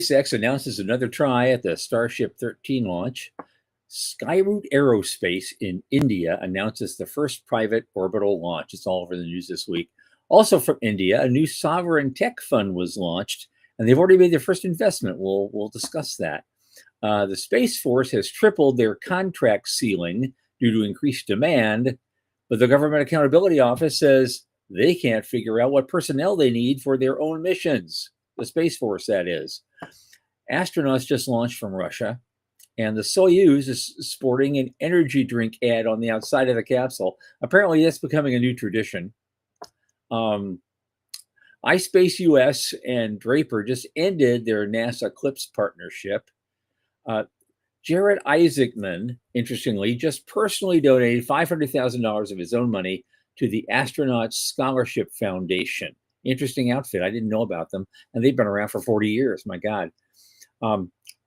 SpaceX announces another try at the Starship 13 launch. Skyroot Aerospace in India announces the first private orbital launch. It's all over the news this week. Also from India, a new sovereign tech fund was launched, and they've already made their first investment. We'll discuss that. The Space Force has tripled their contract ceiling due to increased demand, but the Government Accountability Office says they can't figure out what personnel they need for their own missions. The Space Force, that is. Astronauts just launched from Russia, and the Soyuz is sporting an energy drink ad on the outside of the capsule. Apparently, that's becoming a new tradition. iSpace US and Draper just ended their NASA CLIPS partnership. Jared Isaacman, interestingly, just personally donated $500,000 of his own money to the Astronaut Scholarship Foundation. Interesting outfit. I didn't know about them, and they've been around for 40 years. My God.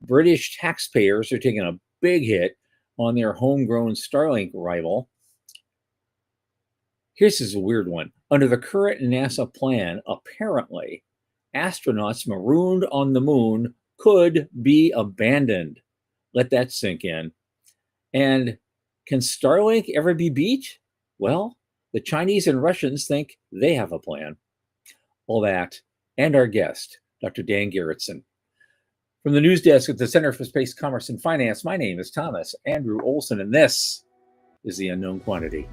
British taxpayers are taking a big hit on their homegrown Starlink rival. Here's a weird one. Under the current NASA plan, apparently, astronauts marooned on the moon could be abandoned. Let that sink in. And can Starlink ever be beat? Well, the Chinese and Russians think they have a plan. All that, and our guest, Dr. Dan Garretson. From the news desk at the Center for Space Commerce and Finance, my name is Thomas Andrew Olson, and this is The Unknown Quantity.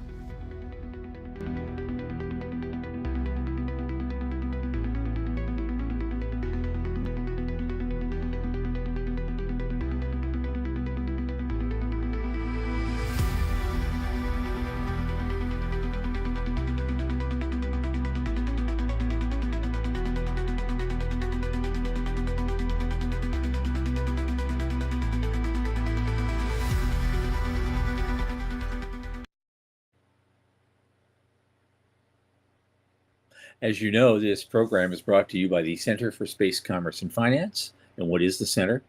As you know, this program is brought to you by the Center for Space Commerce and Finance. And what is the Center?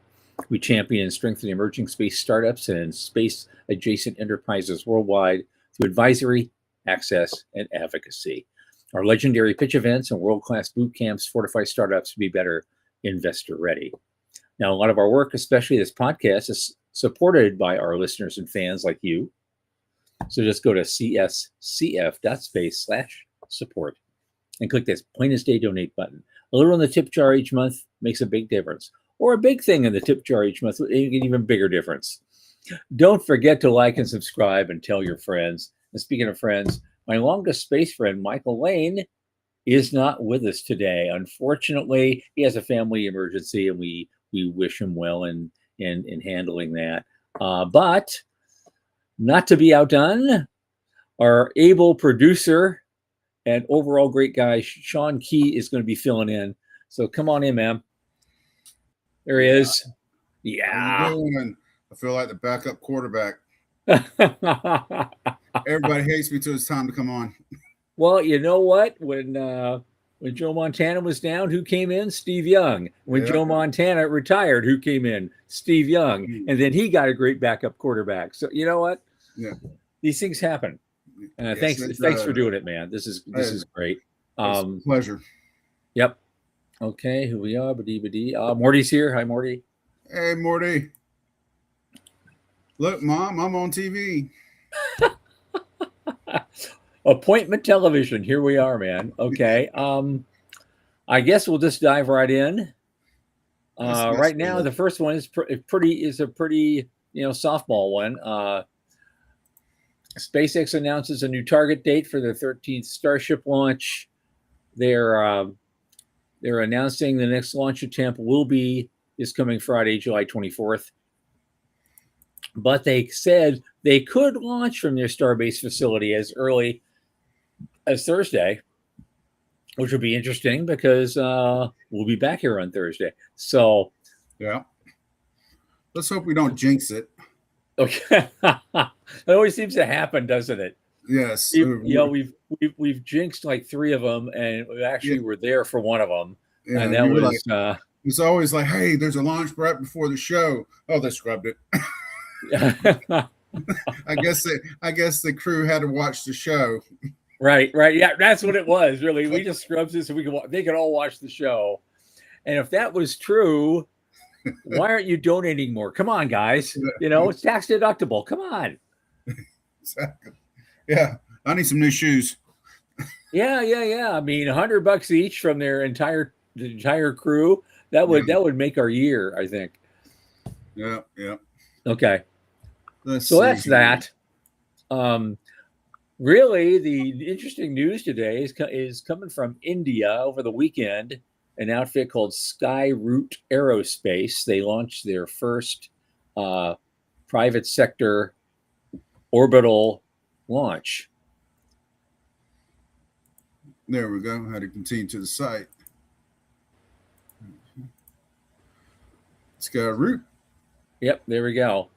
We champion and strengthen emerging space startups and space-adjacent enterprises worldwide through advisory, access, and advocacy. Our legendary pitch events and world-class boot camps fortify startups to be better investor-ready. Now, a lot of our work, especially this podcast, is supported by our listeners and fans like you. So just go to cscf.space/support. And click this plain as day donate button. A little in the tip jar each month makes a big difference. Or a big thing in the tip jar each month will make an even bigger difference. Don't forget to like and subscribe and tell your friends. And speaking of friends, my longest space friend, Michael Lane, is not with us today. Unfortunately, he has a family emergency, and we wish him well in handling that. But not to be outdone, our able producer and overall great guy, Sean Key, is going to be filling in. So come on in, man. There he is. Yeah. How you doing? I feel like the backup quarterback. Everybody hates me till it's time to come on. Well, you know what? When Joe Montana was down, who came in? Steve Young. When Joe Montana retired, who came in? Steve Young. And then he got a great backup quarterback. So you know what? Yeah. These things happen. Thanks for doing it, man. This is great. It's a pleasure. Yep. Okay, who we are? Morty's here. Hi, Morty. Hey, Morty. Look, Mom, I'm on TV. Appointment television. Here we are, man. Okay. I guess we'll just dive right in. Right now, the first one is a pretty softball one. SpaceX announces a new target date for the 13th Starship launch. They're announcing the next launch attempt will be this coming Friday, July 24th. But they said they could launch from their Starbase facility as early as Thursday, which would be interesting because we'll be back here on Thursday. So, yeah, let's hope we don't jinx it. Okay. It always seems to happen, doesn't it? Yes. We've jinxed like 3 of them, and we actually were there for one of them. Yeah, and that was it's always like, hey, there's a launch right before the show. Oh, they scrubbed it. I guess the crew had to watch the show. Right. Yeah, that's what it was. Really, we just scrubbed it so they could all watch the show. And if that was true, Why aren't you donating more? Come on, guys. It's tax deductible. Come on. Exactly. Yeah, I need some new shoes. Yeah. I mean, $100 each from their entire crew. That would make our year, I think. Yeah. Okay. Let's So see that's here. that. Really, the interesting news today is coming from India over the weekend. An outfit called Skyroot Aerospace. They launched their first private sector orbital launch. There we go. How to continue to the site. Skyroot. Yep, there we go.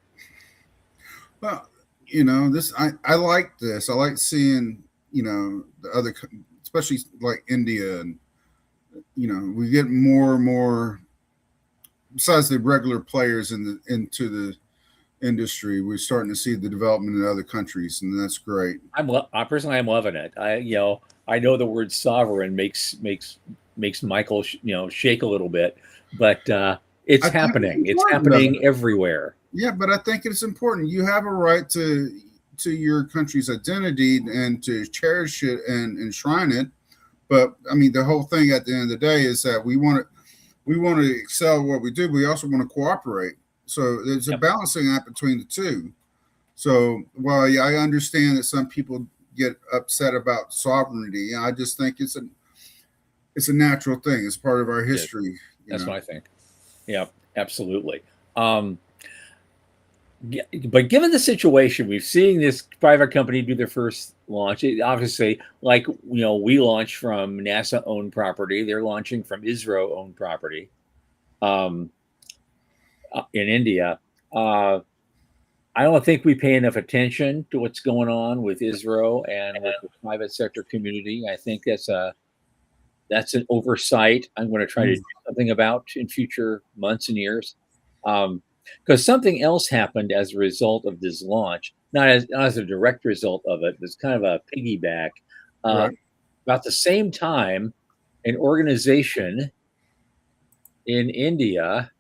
Well, this I like this. I like seeing the other, especially like India, and we get more and more. Besides the regular players into the industry, we're starting to see the development in other countries, and that's great. I personally, I'm loving it. I know the word sovereign makes Michael shake a little bit, but it's happening. It's happening everywhere. Yeah, but I think it's important. You have a right to your country's identity and to cherish it and enshrine it. But I mean, the whole thing at the end of the day is that we want to excel at what we do. But we also want to cooperate. So there's a balancing act between the two. So while I understand that some people get upset about sovereignty, I just think it's a natural thing. It's part of our history. That's what I think. Yeah, absolutely. But given the situation, we've seen this private company do their first launch. Obviously, like we launch from NASA-owned property. They're launching from ISRO-owned property in India. I don't think we pay enough attention to what's going on with ISRO and with the private sector community. I think that's an oversight I'm going to try to do something about in future months and years. Because something else happened as a result of this launch, not as a direct result of it, but it's kind of a piggyback. Right. About the same time, an organization in India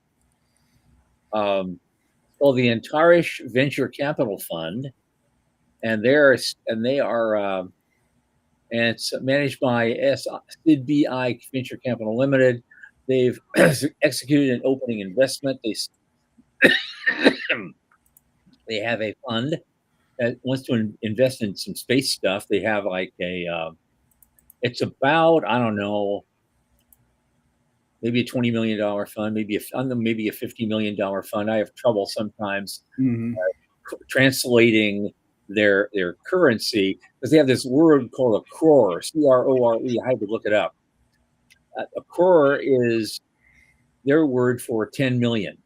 called the Antarish Venture Capital Fund, and it's managed by SIDBI Venture Capital Limited. They've executed an opening investment. They have a fund that wants to invest in some space stuff. They have like it's about, I don't know, maybe a $20 million fund, maybe a $50 million fund. I have trouble sometimes translating their currency because they have this word called a crore, CRORE. I had to look it up. A crore is their word for 10 million.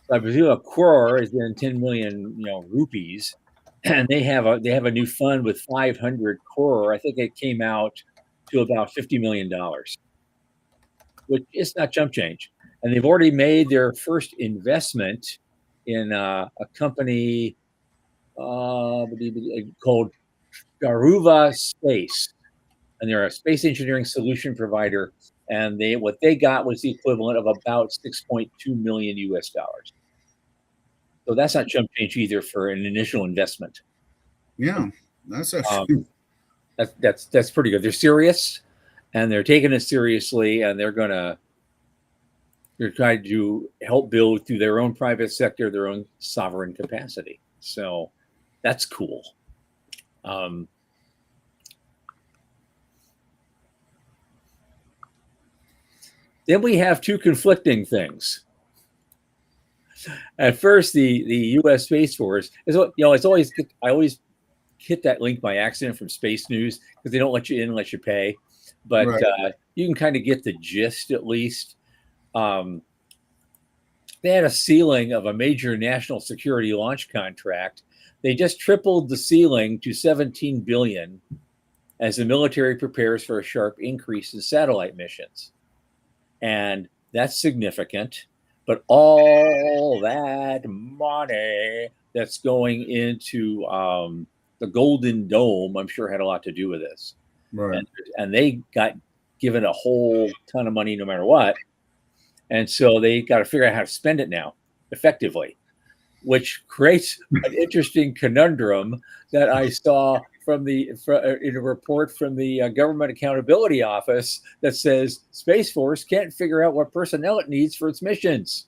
So I presume a crore is then 10 million, rupees, and they have a new fund with 500 crore. I think it came out to about $50 million, which is not chump change. And they've already made their first investment in a company called Garuva Space, and they're a space engineering solution provider. And what they got was the equivalent of about 6.2 million US dollars. So that's not chump change either for an initial investment. Yeah, that's actually that's pretty good. They're serious, and they're taking it seriously, and they're trying to help build through their own private sector, their own sovereign capacity. So that's cool. Then we have two conflicting things. At first, the U.S. Space Force is I always hit that link by accident from Space News because they don't let you in unless you pay, but you can kind of get the gist at least. They had a ceiling of a major national security launch contract. They just tripled the ceiling to $17 billion as the military prepares for a sharp increase in satellite missions. And that's significant, but all that money that's going into the Golden Dome, I'm sure had a lot to do with this. Right. And they got given a whole ton of money no matter what. And so they got to figure out how to spend it now effectively, which creates an interesting conundrum that I saw in a report from the Government Accountability Office that says Space Force can't figure out what personnel it needs for its missions.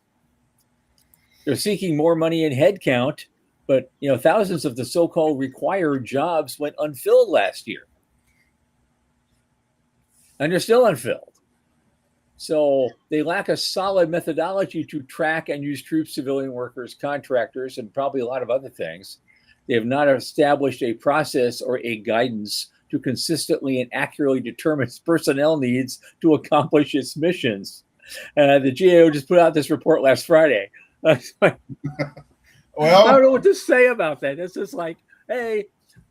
They're seeking more money in headcount, but thousands of the so-called required jobs went unfilled last year, and they're still unfilled. So they lack a solid methodology to track and use troops, civilian workers, contractors, and probably a lot of other things. They have not established a process or a guidance to consistently and accurately determine its personnel needs to accomplish its missions. The GAO just put out this report last Friday. Well, I don't know what to say about that. It's just like, hey,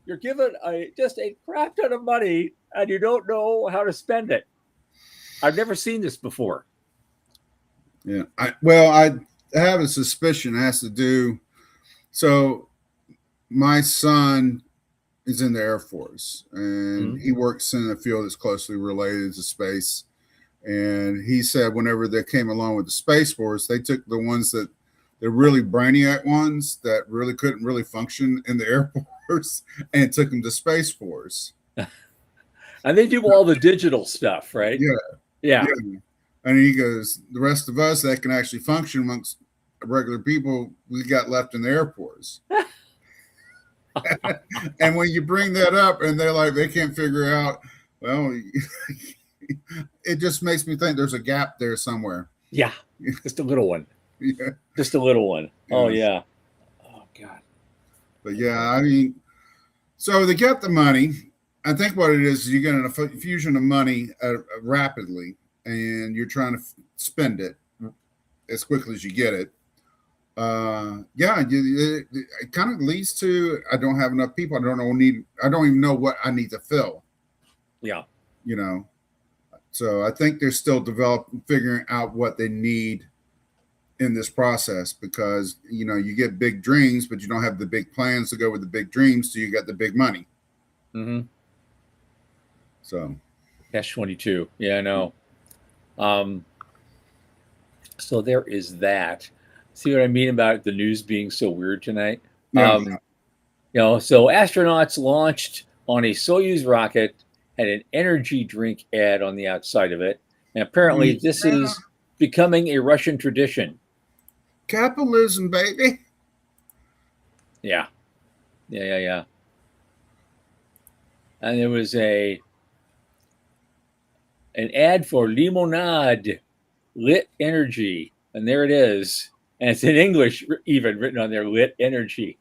you're given just a crap ton of money and you don't know how to spend it. I've never seen this before. Yeah. I have a suspicion it has to do. So my son is in the Air Force, and he works in a field that's closely related to space. And he said whenever they came along with the Space Force, they took the ones that they're really brainiac ones that really couldn't really function in the Air Force and took them to Space Force. And they do all the digital stuff, right? Yeah. And he goes, the rest of us that can actually function amongst regular people, we got left in the Air Force. And when you bring that up and they're like, they can't figure out, well, it just makes me think there's a gap there somewhere. Yeah. Just a little one. Yeah. Just a little one. Yeah. Oh, yeah. Oh, God. But yeah, I mean, so they get the money. I think what it is you get an infusion of money rapidly, and you're trying to spend it as quickly as you get it. It kind of leads to I don't have enough people. I don't even know what I need to fill. Yeah. So I think they're still figuring out what they need in this process, because you get big dreams, but you don't have the big plans to go with the big dreams, so you got the big money. Mm-hmm. So Catch-22. Yeah, I know. So there is that. See what I mean about the news being so weird tonight? Yeah. So astronauts launched on a Soyuz rocket had an energy drink ad on the outside of it. And apparently this is becoming a Russian tradition. Capitalism, baby. Yeah. And there was an ad for Limonade, Lit Energy. And there it is. And it's in English even written on there, Lit Energy.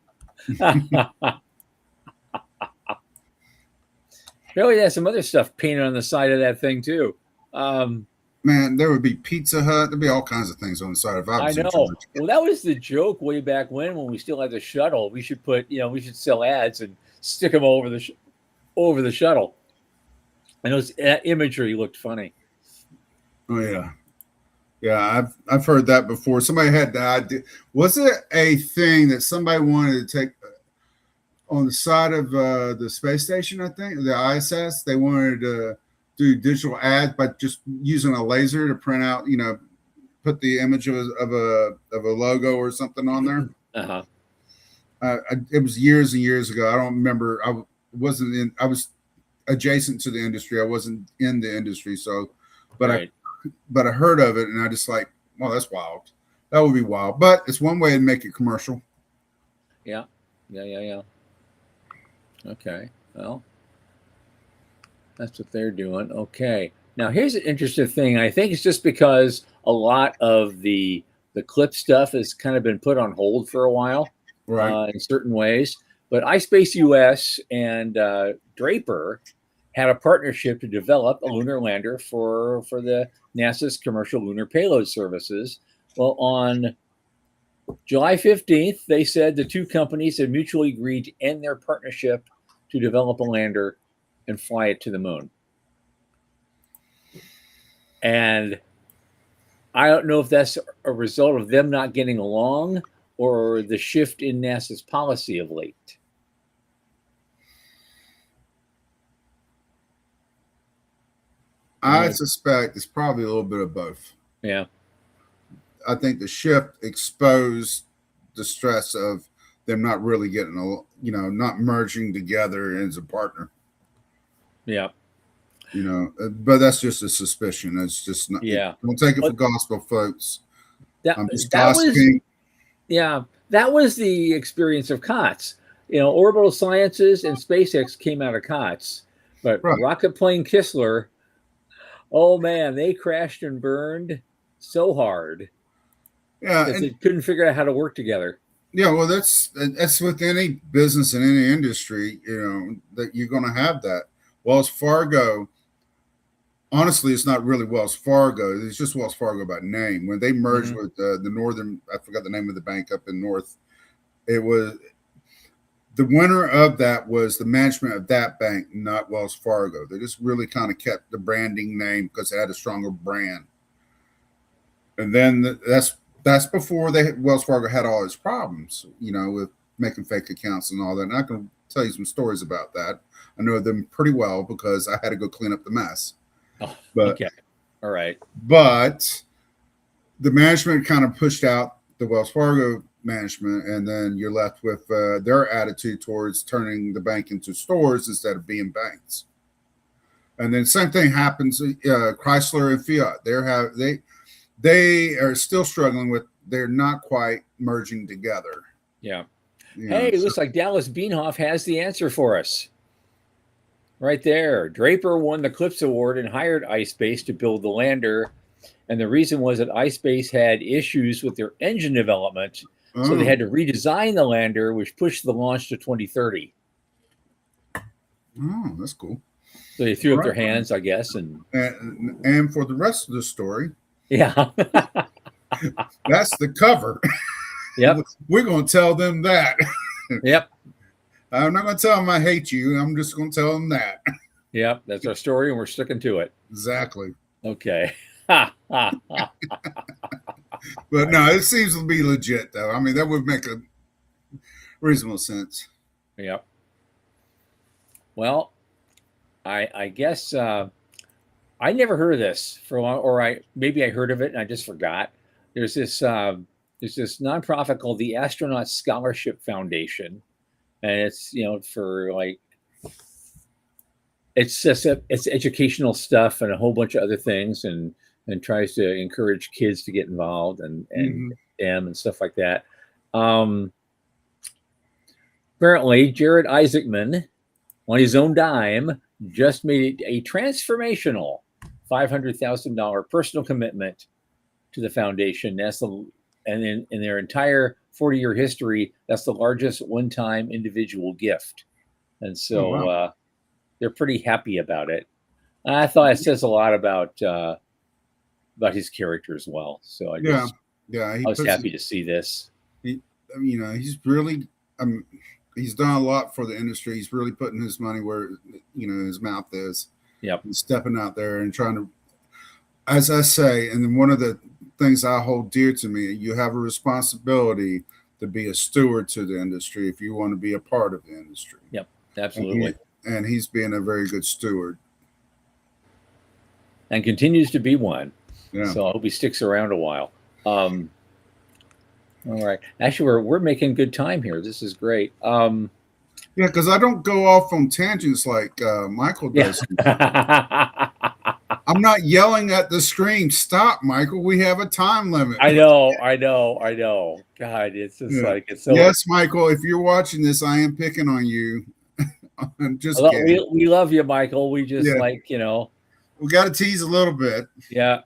Really, there's some other stuff painted on the side of that thing too. Man, there would be Pizza Hut. There'd be all kinds of things on the side. I know. Well, that was the joke way back when we still had the shuttle. We should we should sell ads and stick them over the shuttle. And that imagery looked funny. Oh yeah. Yeah, I've heard that before. Somebody had the idea. Was it a thing that somebody wanted to take on the side of the space station? I think the ISS. They wanted to do digital ads by just using a laser to print out, put the image of a logo or something on there. It was years and years ago. I don't remember. I was adjacent to the industry. I wasn't in the industry, so, but right. I heard of it, and I just like, well, that's wild. That would be wild, but it's one way to make it commercial. Yeah. Okay, well, that's what they're doing. Okay, now here's an interesting thing. I think it's just because a lot of the clip stuff has kind of been put on hold for a while, right? In certain ways. But iSpace US and Draper had a partnership to develop a lunar lander for the NASA's commercial lunar payload services. Well, on July 15th, they said the two companies had mutually agreed to end their partnership to develop a lander and fly it to the moon. And I don't know if that's a result of them not getting along or the shift in NASA's policy of late. I suspect it's probably a little bit of both. Yeah. I think the shift exposed the stress of them not really getting not merging together as a partner. Yeah. But that's just a suspicion. It's just not. Yeah. Don't take it for But gospel, folks. I'm just that was gossiping. that was the experience of COTS. Orbital Sciences and SpaceX came out of COTS, but Right. rocket plane Kistler, oh man, they crashed and burned so hard Yeah, because they couldn't figure out how to work together. yeah. Well, that's with any business in any industry. That you're going to have that. Wells Fargo. Honestly, it's not really Wells Fargo. It's just Wells Fargo by name. When they merged with the Northern, I forgot the name of the bank up in North. It was the winner of that was the management of that bank, not Wells Fargo. They just really kind of kept the branding name because it had a stronger brand. And then that's before Wells Fargo had all its problems, with making fake accounts and all that. And I can tell you some stories about that. I know them pretty well because I had to go clean up the mess. Oh, but okay. All right. But the management kind of pushed out the Wells Fargo management, and then you're left with their attitude towards turning the bank into stores instead of being banks. And then same thing happens. Chrysler and Fiat, they are still struggling with. They're not quite merging together. Yeah. It looks like Dallas Beanhoff has the answer for us. Right there. Draper won the CLPS Award and hired iSpace to build the lander. And the reason was that iSpace had issues with their engine development. So they had to redesign the lander, which pushed the launch to 2030. Oh, that's cool. So they threw up their hands, I guess. And for the rest of the story. Yeah. That's the cover. Yep. We're going to tell them that. Yep. I'm not going to tell them I hate you. I'm just going to tell them that. Yep. That's our story, and we're sticking to it. Exactly. Okay. But no, it seems to be legit, though. I mean, that would make a reasonable sense. Yep. Well, I guess I never heard of this for a long, or maybe I heard of it and I just forgot. There's this nonprofit called the Astronaut Scholarship Foundation. And it's, for it's educational stuff and a whole bunch of other things and tries to encourage kids to get involved and stuff like that. Apparently, Jared Isaacman, on his own dime, just made a transformational $500,000 personal commitment to the foundation. And in their entire 40-year history, that's the largest one-time individual gift. And so they're pretty happy about it. And I thought it says a lot about his character as well. So I was happy to see this. He's really, he's done a lot for the industry. He's really putting his money where, his mouth is. Yep. He's stepping out there and trying to, as I say, and then one of the things I hold dear to me, you have a responsibility to be a steward to the industry if you want to be a part of the industry. Yep, absolutely. And he's being a very good steward. And continues to be one. Yeah. So I hope he sticks around a while. All right. Actually, we're making good time here. This is great. Yeah, because I don't go off on tangents like Michael does. Yeah. I'm not yelling at the screen. Stop, Michael. We have a time limit. I know. God, it's just like it's so. Yes, Michael. If you're watching this, I am picking on you. I'm just kidding. We love you, Michael. We just we got to tease a little bit. Yeah.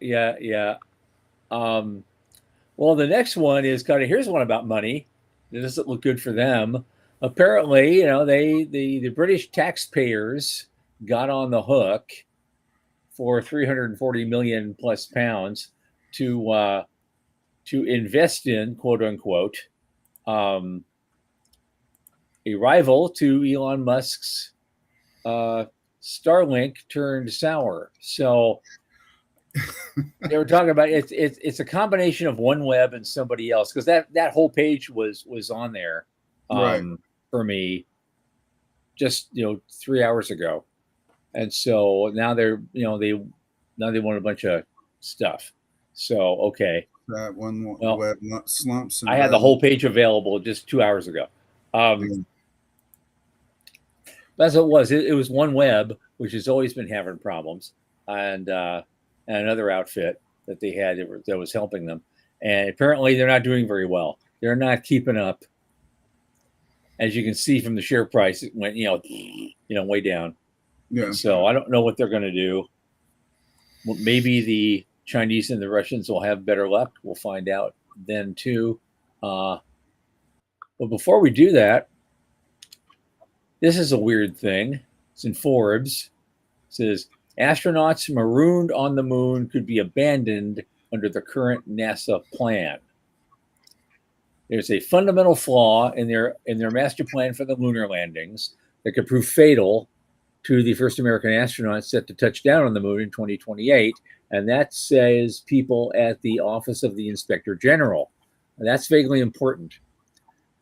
Well, the next one is here's one about money. It doesn't look good for them. Apparently, the British taxpayers got on the hook for 340 million plus pounds to invest in, quote unquote, a rival to Elon Musk's Starlink turned sour. So they were talking about it's a combination of OneWeb and somebody else, because that whole page was on there for me just 3 hours ago. And so now they want a bunch of stuff. So okay, that when Well, web slumps. And I had the whole page available just 2 hours ago. That's what it was. It was OneWeb, which has always been having problems, and another outfit that they had that was helping them. And apparently, they're not doing very well. They're not keeping up. As you can see from the share price, it went way down. Yeah. So I don't know what they're going to do. Maybe the Chinese and the Russians will have better luck. We'll find out then too. But before we do that, this is a weird thing. It's in Forbes. It says astronauts marooned on the moon could be abandoned under the current NASA plan. There's a fundamental flaw in their master plan for the lunar landings that could prove fatal to the first American astronauts set to touch down on the moon in 2028. And that says people at the Office of the Inspector General. And that's vaguely important.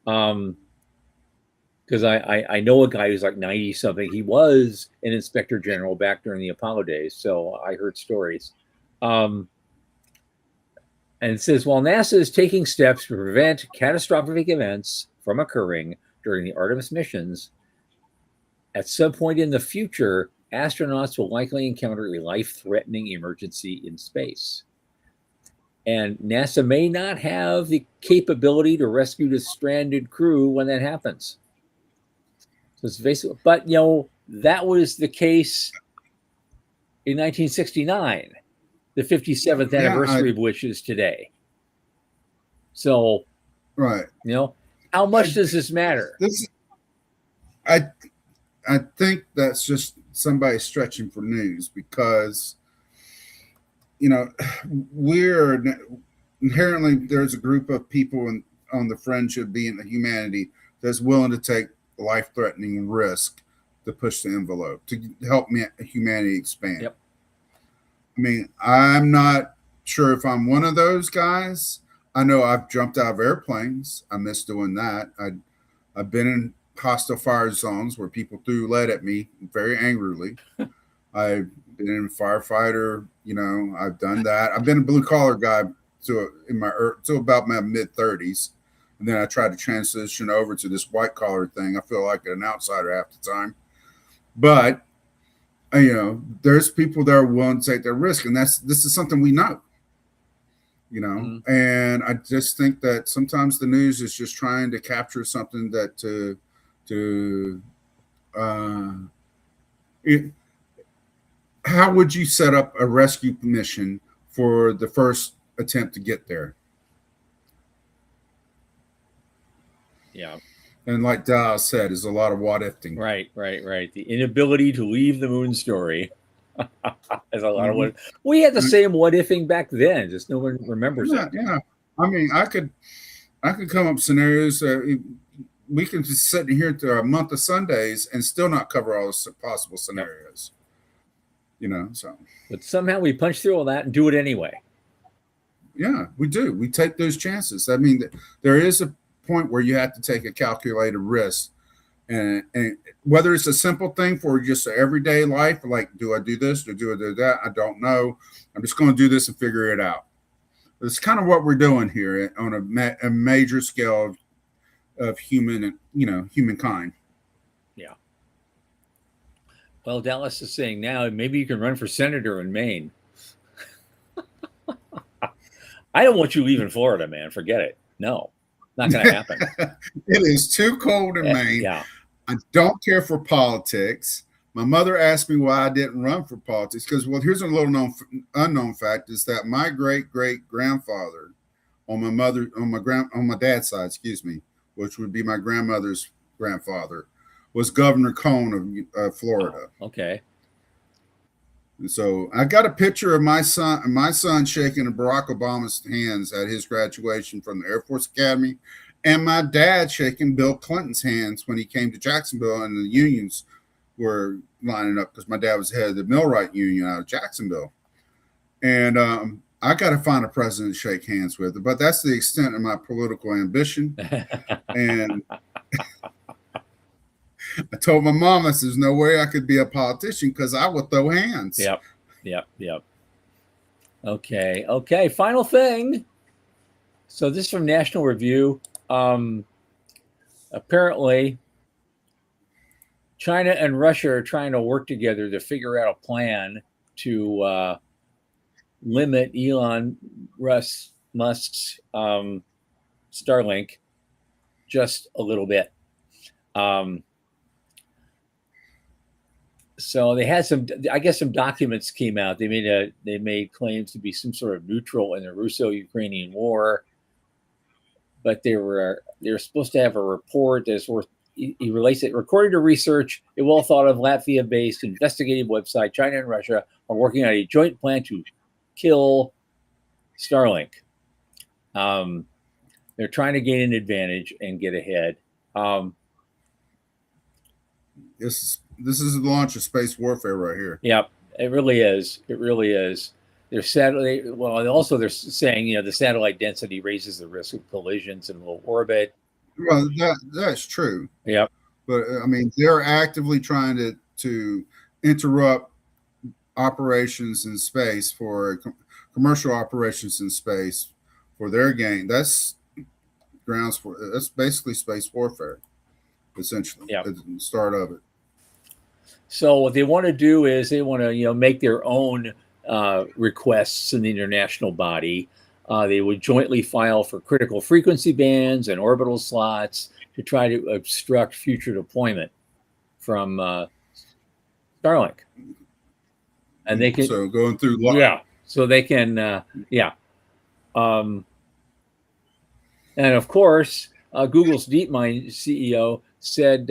Because I know a guy who's like 90 something. He was an Inspector General back during the Apollo days. So I heard stories. And it says, while NASA is taking steps to prevent catastrophic events from occurring during the Artemis missions, at some point in the future, astronauts will likely encounter a life-threatening emergency in space. And NASA may not have the capability to rescue the stranded crew when that happens. So it's basically, but that was the case in 1969. The 57th anniversary of which is today. So, right. How much does this matter? I think that's just somebody stretching for news because, we're inherently, there's a group of people on the fringe of being a humanity that's willing to take life-threatening risk to push the envelope, to help humanity expand. Yep. I mean, I'm not sure if I'm one of those guys. I know I've jumped out of airplanes. I miss doing that. I've been in hostile fire zones where people threw lead at me very angrily. I've been in firefighter. I've done that. I've been a blue collar guy to about my mid 30s, and then I tried to transition over to this white collar thing. I feel like an outsider half the time, but there's people that are willing to take their risk, and this is something we know, Mm-hmm. And I just think that sometimes the news is just trying to capture something that how would you set up a rescue mission for the first attempt to get there? Yeah. And like Dal said, is a lot of what ifing. Right. The inability to leave the moon story. There's a lot of what. We had the same what ifing back then. Just no one remembers it. Yeah. I mean, I could come up scenarios. We can just sit here to a month of Sundays and still not cover all the possible scenarios. So. But somehow we punch through all that and do it anyway. Yeah, we do. We take those chances. I mean, there is a point where you have to take a calculated risk, and whether it's a simple thing for just everyday life, like do I do this or do I do that? I don't know. I'm just going to do this and figure it out. It's kind of what we're doing here on a major scale of humankind. Yeah. Well, Dallas is saying now maybe you can run for senator in Maine. I don't want you leaving Florida, man. Forget it. No. Not going to happen. It is too cold in Maine. Yeah. I don't care for politics. My mother asked me why I didn't run for politics because, here's a little unknown fact is that my great grandfather on my dad's side, which would be my grandmother's grandfather, was Governor Cone of Florida. Okay. And so I got a picture of my son shaking Barack Obama's hands at his graduation from the Air Force Academy, and my dad shaking Bill Clinton's hands when he came to Jacksonville, and the unions were lining up because my dad was head of the millwright union out of Jacksonville. And I got to find a president to shake hands with, but that's the extent of my political ambition. And I told my mom, I said, there's no way I could be a politician because I would throw hands. Yep. Okay. Final thing. So this is from National Review. Apparently, China and Russia are trying to work together to figure out a plan to limit Elon Musk's Starlink just a little bit. So they had some, I guess, some documents came out. They made claims to be some sort of neutral in the Russo-Ukrainian war, but they're supposed to have a report that's worth. He relates it. According to research, a well-thought of Latvia-based investigative website, China and Russia are working on a joint plan to kill Starlink. They're trying to gain an advantage and get ahead. This is the launch of space warfare right here. Yep, it really is. It really is. They're satellite. Well, also they're saying the satellite density raises the risk of collisions in low orbit. Well, that's true. Yep. But I mean, they're actively trying to interrupt operations in space for commercial operations in space for their gain. That's basically space warfare, essentially. Yep. At the start of it. So what they want to do is they want to make their own requests in the international body. They would jointly file for critical frequency bands and orbital slots to try to obstruct future deployment from Starlink. And they can going through so they can and of course Google's DeepMind CEO said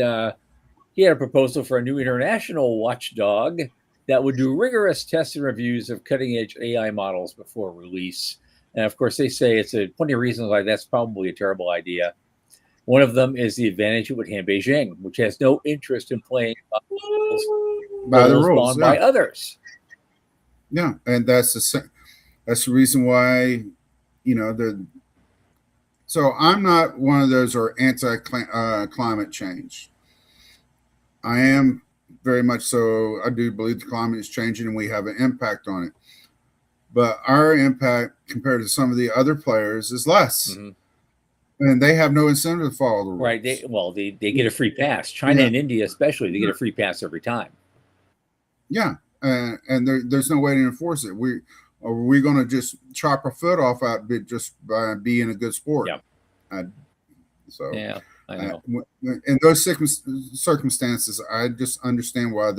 he had a proposal for a new international watchdog that would do rigorous tests and reviews of cutting-edge AI models before release. And of course, they say it's plenty of reasons why that's probably a terrible idea. One of them is the advantage it would hand Beijing, which has no interest in playing by the rules by others. Yeah, and that's the reason why So I'm not one of those who are anti-climate change. I am very much so. I do believe the climate is changing and we have an impact on it. But our impact compared to some of the other players is less. Mm-hmm. And they have no incentive to follow the rules. Right. They get a free pass. China and India especially, they get a free pass every time. Yeah. And there's no way to enforce it. Are we going to just chop our foot off out just by being a good sport? Yeah. I know. In those circumstances, I just understand why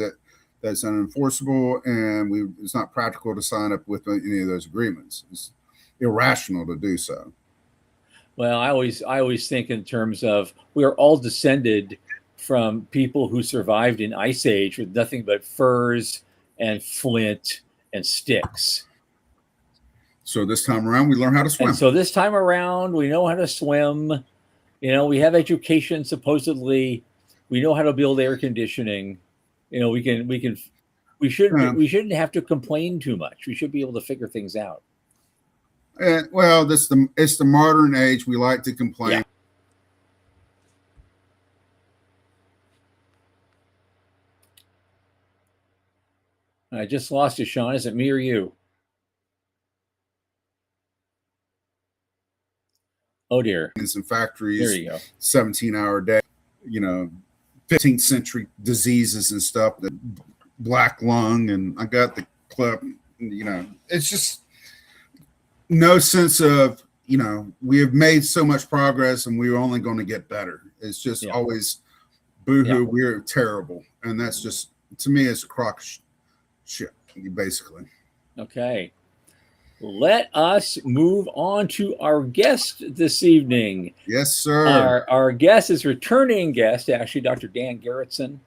that's unenforceable, and it's not practical to sign up with any of those agreements. It's irrational to do so. Well, I always think in terms of we are all descended from people who survived in Ice Age with nothing but furs and flint and sticks. So this time around, we learn how to swim. And so this time around, we know how to swim. We have education, supposedly. We know how to build air conditioning. We shouldn't have to complain too much. We should be able to figure things out. Well, it's the modern age. We like to complain. Yeah. I just lost you, Sean. Is it me or you? Oh dear. In some factories, there you go. 17-hour day, 15th century diseases and stuff, the black lung, and I got the clip, it's just no sense of, we have made so much progress and we're only going to get better. It's just always boo-hoo, we're terrible. And that's just, to me, it's a crock shit, basically. Okay. Let us move on to our guest this evening. Yes, sir. Our guest is returning guest, actually, Dr. Dan Garretson.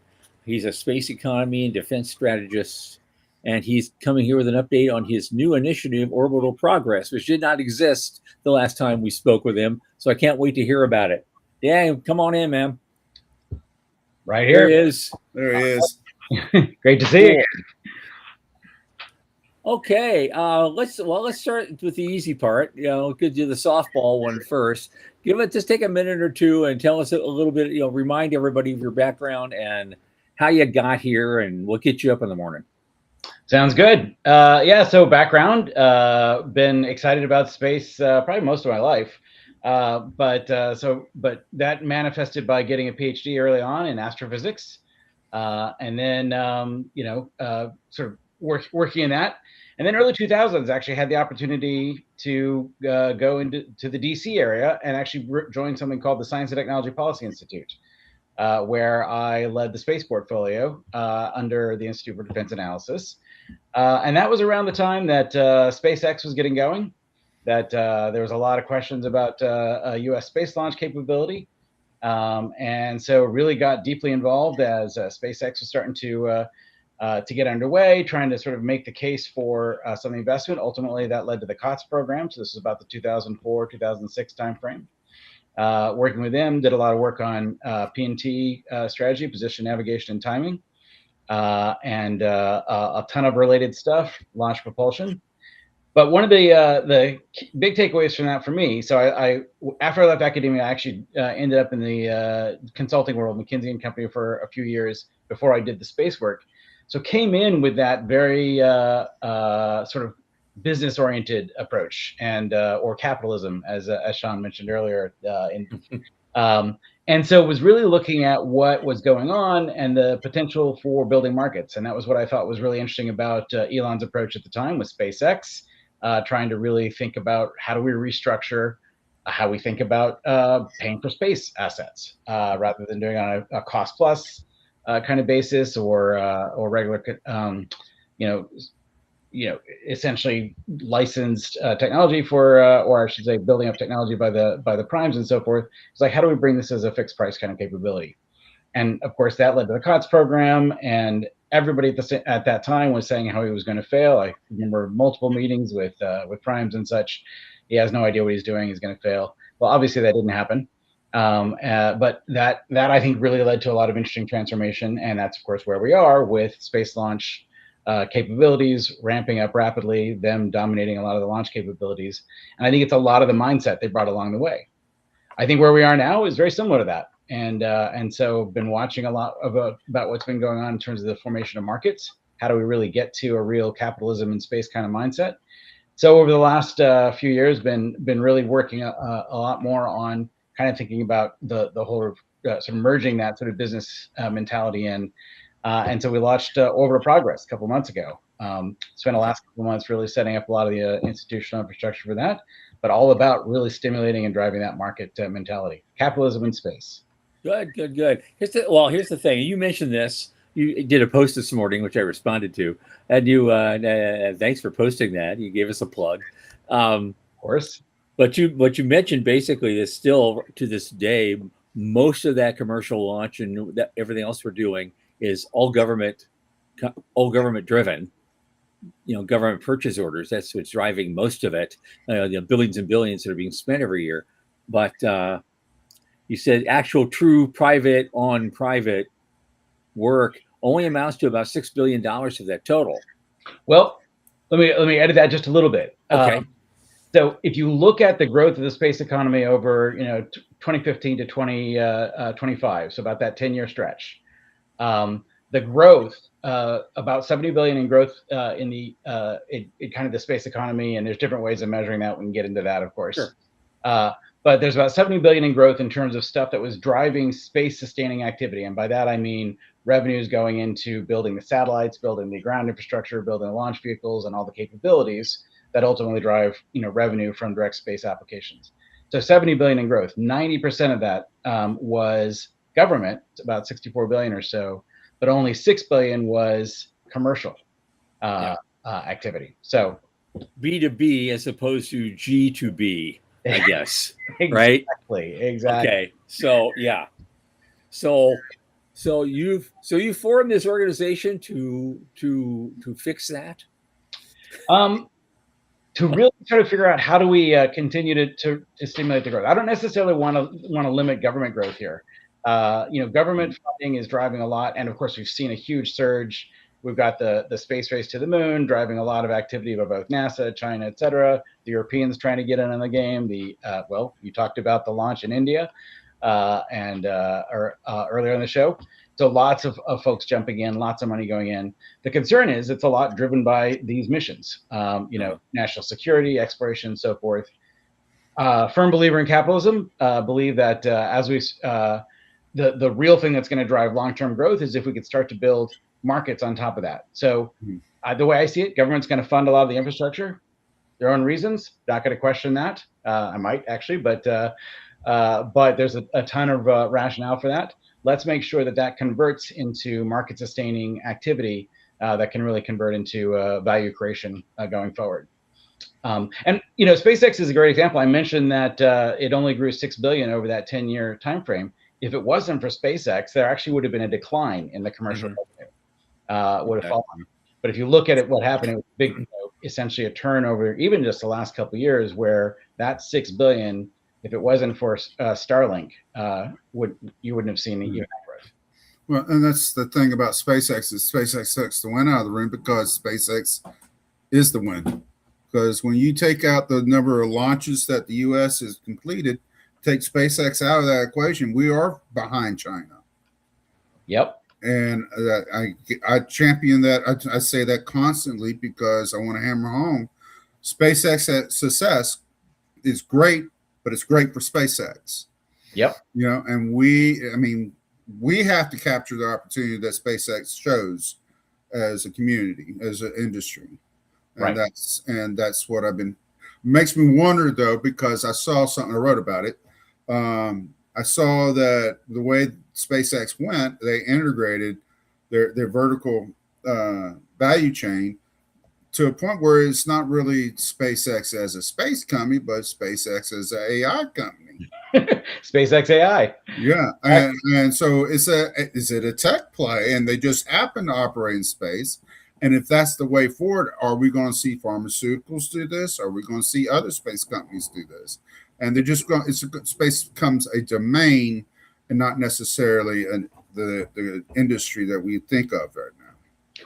He's a space economy and defense strategist, and he's coming here with an update on his new initiative, Orbital Progress, which did not exist the last time we spoke with him. So I can't wait to hear about it. Dan, come on in, man. Right here. There he is. There he is. Great to see you. Okay, let's start with the easy part. Could do the softball one first. Just take a minute or two and tell us a little bit. Remind everybody of your background and how you got here and what gets you up in the morning. Sounds good. Yeah, so background, been excited about space probably most of my life. But that manifested by getting a PhD early on in astrophysics. And then, sort of working in that. And then early 2000s, actually had the opportunity to go into the DC area and actually join something called the Science and Technology Policy Institute, where I led the space portfolio under the Institute for Defense Analysis. And that was around the time that SpaceX was getting going, that there was a lot of questions about US space launch capability. And so really got deeply involved as SpaceX was starting to get underway, trying to sort of make the case for some investment. Ultimately, that led to the COTS program. So this is about the 2004, 2006 timeframe. Working with them, did a lot of work on P&T strategy, position, navigation, and timing. And a ton of related stuff, launch propulsion. But one of the big takeaways from that for me, so I after I left academia, I actually ended up in the consulting world, McKinsey and Company, for a few years before I did the space work. So came in with that very sort of business-oriented approach and or capitalism, as Sean mentioned earlier. And so it was really looking at what was going on and the potential for building markets. And that was what I thought was really interesting about Elon's approach at the time with SpaceX, trying to really think about how do we restructure how we think about paying for space assets rather than doing it on a cost plus kind of basis or regular, essentially licensed technology for, or I should say, building up technology by the primes and so forth. It's like, how do we bring this as a fixed price kind of capability? And of course, that led to the COTS program, and everybody at that time was saying how he was going to fail. I remember multiple meetings with primes and such. He has no idea what he's doing. He's going to fail. Well, obviously that didn't happen. But that I think really led to a lot of interesting transformation, and that's of course where we are with space launch capabilities ramping up rapidly, them dominating a lot of the launch capabilities. And I think it's a lot of the mindset they brought along the way. I think where we are now is very similar to that. And so been watching a lot about what's been going on in terms of the formation of markets. How do we really get to a real capitalism in space kind of mindset? So over the last few years, been really working a lot more on kind of thinking about the whole sort of merging that sort of business mentality in. And so we launched Orbital Progress a couple of months ago. Spent the last couple of months really setting up a lot of the institutional infrastructure for that, but all about really stimulating and driving that market mentality. Capitalism in space. Good. Here's the thing. You mentioned this. You did a post this morning, which I responded to, and you thanks for posting that. You gave us a plug. Of course. But what you mentioned basically is still to this day, most of that commercial launch and everything else we're doing is all government driven. Government purchase orders. That's what's driving most of it. Billions and billions that are being spent every year. But you said actual true private on private work only amounts to about $6 billion of that total. Well, let me edit that just a little bit. Okay. So if you look at the growth of the space economy over 2015 to 2025, so about that 10-year stretch, the growth about 70 billion in growth in the kind of the space economy, and there's different ways of measuring that. We can get into that, of course. Sure. But there's about 70 billion in growth in terms of stuff that was driving space sustaining activity, and by that I mean revenues going into building the satellites, building the ground infrastructure, building the launch vehicles, and all the capabilities that ultimately drive revenue from direct space applications. So 70 billion in growth. 90% of that was government, it's about 64 billion or so, but only 6 billion was commercial activity. So B2B as opposed to G2B, I guess. Exactly, right? Exactly. Okay. So yeah. So you've formed this organization to fix that? To really try to figure out how do we continue to stimulate the growth. I don't necessarily want to limit government growth here. Government funding is driving a lot, and of course we've seen a huge surge. We've got the space race to the moon driving a lot of activity by both NASA, China, et cetera. The Europeans trying to get in on the game. You talked about the launch in India earlier in the show. So lots of folks jumping in, lots of money going in. The concern is it's a lot driven by these missions, national security, exploration, so forth. Firm believer in capitalism, believe that the real thing that's going to drive long-term growth is if we could start to build markets on top of that. So the way I see it, government's going to fund a lot of the infrastructure, their own reasons. Not going to question that. I might actually, but there's a ton of rationale for that. Let's make sure that converts into market-sustaining activity that can really convert into value creation going forward. And SpaceX is a great example. I mentioned that it only grew $6 billion over that 10-year time frame. If it wasn't for SpaceX, there actually would have been a decline in the commercial revenue. Would have fallen. But if you look at it, what happened, it was big, essentially a turnover, even just the last couple of years, where that $6 billion, if it wasn't for Starlink, you wouldn't have seen even that growth. Well, and that's the thing about SpaceX is SpaceX takes the win out of the room because SpaceX is the win. Because when you take out the number of launches that the U.S. has completed, take SpaceX out of that equation, we are behind China. Yep. And I champion that. I say that constantly because I want to hammer home SpaceX success is great, but it's great for SpaceX. Yep. And we have to capture the opportunity that SpaceX shows as a community, as an industry. And right. That's what makes me wonder though, because I saw something, I wrote about it. I saw that the way SpaceX went, they integrated their vertical value chain to a point where it's not really SpaceX as a space company, but SpaceX as an AI company. SpaceX AI. Yeah. And so is it a tech play? And they just happen to operate in space. And if that's the way forward, are we going to see pharmaceuticals do this? Are we going to see other space companies do this? And they're just going. Space becomes a domain, and not necessarily the industry that we think of right now.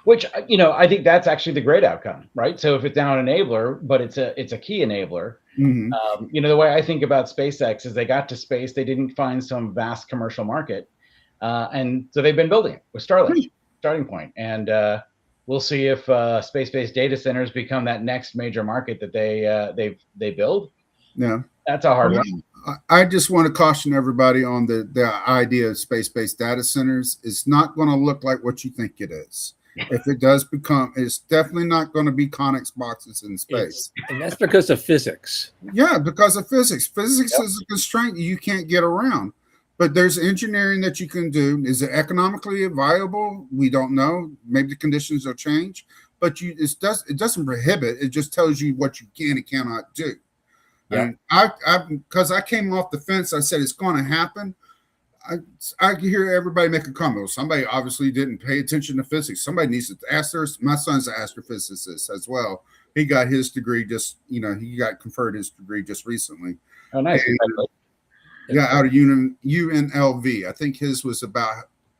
Which I think that's actually the great outcome, right? So if it's now an enabler, but it's a key enabler. Mm-hmm. The way I think about SpaceX is they got to space, they didn't find some vast commercial market, and so they've been building it with Starlink, starting point, and we'll see if space-based data centers become that next major market that they build. Yeah. That's a hard one. I just want to caution everybody on the idea of space-based data centers. It's not going to look like what you think it is. If it does it's definitely not going to be Connex boxes in space. And that's because of physics. Yeah, because of physics. Physics is a constraint you can't get around. But there's engineering that you can do. Is it economically viable? We don't know. Maybe the conditions will change. But it doesn't prohibit. It just tells you what you can and cannot do. Yeah. And because I came off the fence, I said it's going to happen. I hear everybody make a comment. Well, somebody obviously didn't pay attention to physics. Somebody needs to ask my son's an astrophysicist as well. He got his degree he got conferred his degree just recently. Oh, nice. Yeah, out of UNLV. I think his was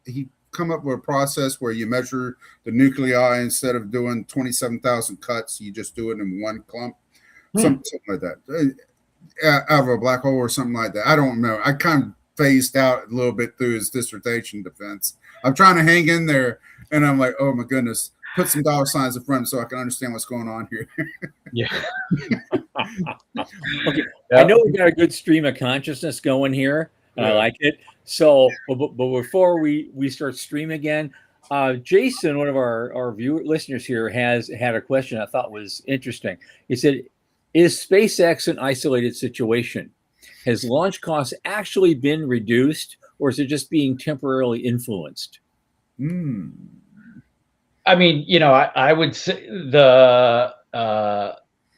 he come up with a process where you measure the nuclei instead of doing 27,000 cuts, you just do it in one clump. Something like that, out of a black hole or something like that. I don't know. I kind of phased out a little bit through his dissertation defense. I'm trying to hang in there, and I'm like, oh my goodness, put some dollar signs in front so I can understand what's going on here. Yeah. Okay. Yep. I know we got a good stream of consciousness going here, and I like it. So, but before we start streaming again, Jason, one of our listeners here, has had a question I thought was interesting. He said, is SpaceX an isolated situation? Has launch costs actually been reduced, or is it just being temporarily influenced? I mean, I would say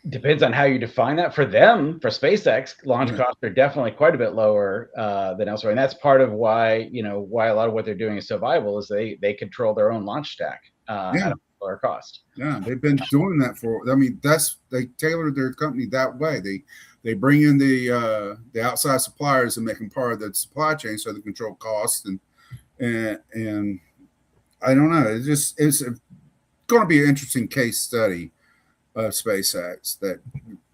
depends on how you define that. For them, for SpaceX, launch costs are definitely quite a bit lower than elsewhere, and that's part of why why a lot of what they're doing is so viable is they control their own launch stack at a lower cost. Yeah, they've been doing that they tailored their company that way. They bring in the outside suppliers and make them part of the supply chain so they control costs and I don't know. It's going to be an interesting case study of SpaceX that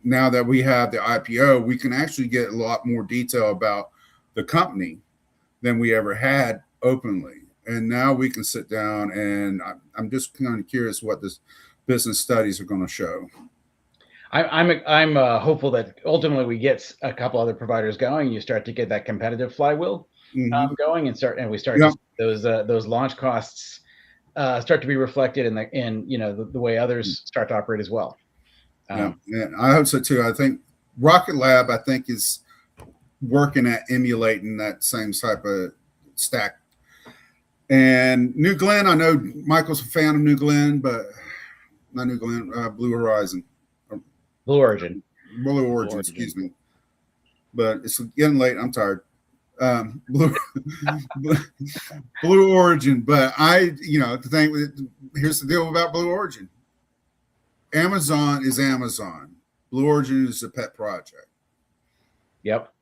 now that we have the IPO, we can actually get a lot more detail about the company than we ever had openly. And now we can sit down, and I'm just kind of curious what this business studies are going to show. I'm hopeful that ultimately we get a couple other providers going. You start to get that competitive flywheel going, and we start to see those launch costs start to be reflected in the way others start to operate as well. Yeah, I hope so too. I think Rocket Lab, is working at emulating that same type of stack. And New Glenn, I know Michael's a fan of New Glenn, but not New Glenn, Blue Horizon. Blue Origin. Blue Origin, excuse me. But it's getting late. I'm tired. Blue Origin. But here's the deal about Blue Origin. Amazon is Amazon. Blue Origin is a pet project. Yep.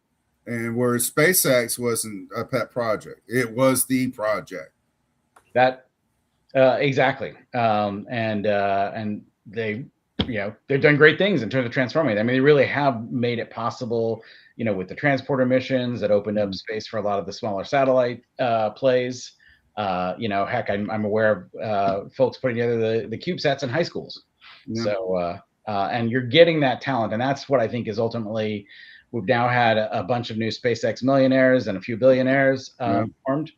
And where SpaceX wasn't a pet project, it was the project. That exactly. And they, they've done great things in terms of transforming it. I mean, they really have made it possible, with the transporter missions that opened up space for a lot of the smaller satellite plays. Heck, I'm aware of folks putting together the CubeSats in high schools. Yeah. So, and you're getting that talent. And that's what I think is ultimately, we've now had a bunch of new SpaceX millionaires and a few billionaires formed.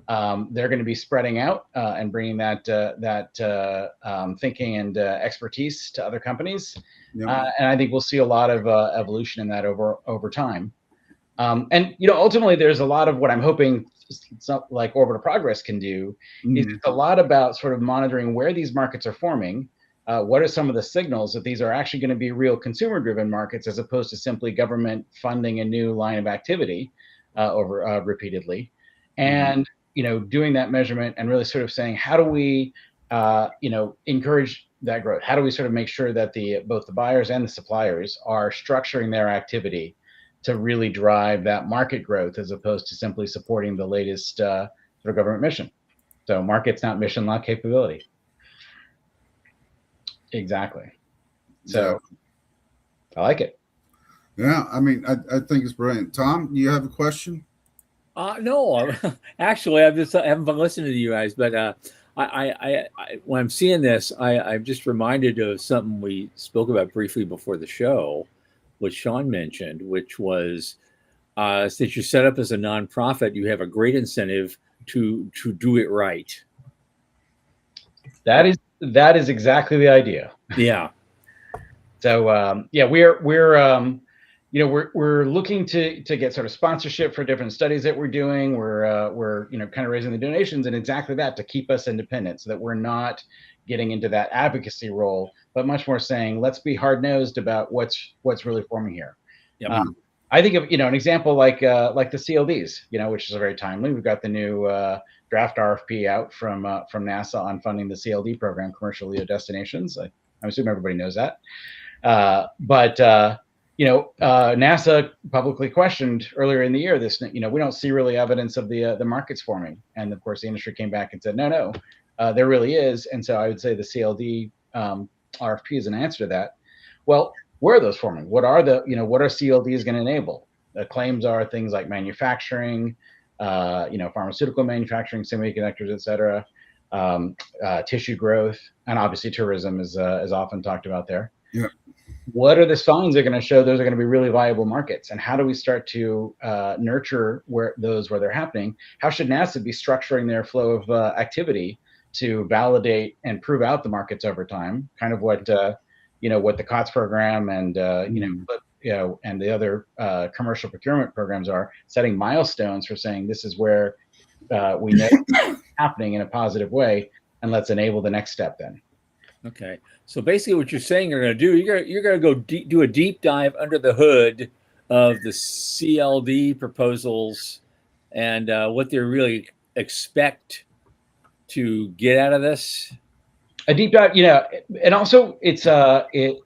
They're going to be spreading out and bringing that thinking and expertise to other companies. Yeah. And I think we'll see a lot of evolution in that over time. And ultimately, there's a lot of what I'm hoping like Orbital Progress can do is a lot about sort of monitoring where these markets are forming. What are some of the signals that these are actually going to be real consumer-driven markets as opposed to simply government funding a new line of activity repeatedly, and doing that measurement and really sort of saying, how do we encourage that growth? How do we sort of make sure that both the buyers and the suppliers are structuring their activity to really drive that market growth as opposed to simply supporting the latest sort of government mission? So market's not mission, not capability. Exactly. So I like it. Yeah, I mean, I think it's brilliant. Tom, do you have a question? No, actually, I haven't been listening to you guys, but I when I'm seeing this, I'm just reminded of something we spoke about briefly before the show, which Sean mentioned, which was since you're set up as a nonprofit, you have a great incentive to do it right. That is exactly the idea. Yeah. So we're looking to get sort of sponsorship for different studies that we're doing. We're kind of raising the donations and exactly that to keep us independent, so that we're not getting into that advocacy role, but much more saying, let's be hard nosed about what's really forming here. Yep. I think of an example like the CLDs, which is very timely. We've got the new draft RFP out from NASA on funding the CLD program, Commercial LEO Destinations. I'm assuming everybody knows that. But NASA publicly questioned earlier in the year this. We don't see really evidence of the markets forming, and of course the industry came back and said no, there really is. And so I would say the CLD RFP is an answer to that. Well, where are those forming? What are what are CLDs going to enable? The claims are things like manufacturing, pharmaceutical manufacturing, semiconductors, et cetera, tissue growth, and obviously tourism is often talked about there. Yeah. What are the signs that are going to show those are going to be really viable markets? And how do we start to nurture where they're happening? How should NASA be structuring their flow of activity to validate and prove out the markets over time? Kind of what what the COTS program and and the other commercial procurement programs are, setting milestones for saying this is where we know it's happening in a positive way, and let's enable the next step then. Okay, so basically, what you're saying you're going to do, you're going to go do a deep dive under the hood of the CLD proposals and what they really expect to get out of this. A deep dive, and also it's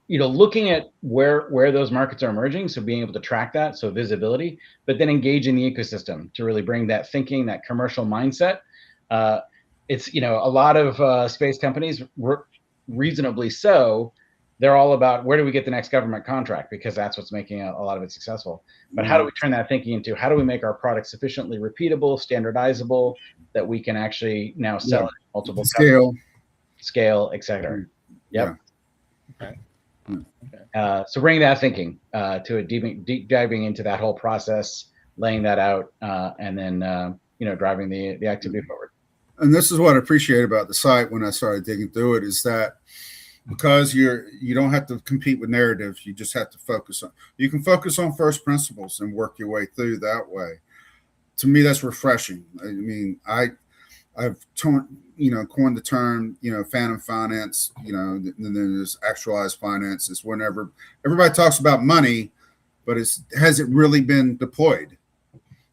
looking at where those markets are emerging, so being able to track that, so visibility, but then engaging the ecosystem to really bring that thinking, that commercial mindset. It's a lot of space companies, reasonably so, they're all about where do we get the next government contract, because that's what's making a lot of it successful. But how do we turn that thinking into how do we make our product sufficiently repeatable, standardizable, that we can actually now sell it to multiple scale, etc. Yep. Okay. So bringing that thinking to a deep diving into that whole process, laying that out, and then driving the activity forward. And this is what I appreciate about the site when I started digging through it, is that because you don't have to compete with narratives, you just have to focus on first principles and work your way through that way. To me, that's refreshing. I mean, I've coined the term, phantom finance, and then there's actualized finance. Is whenever everybody talks about money, but has it really been deployed?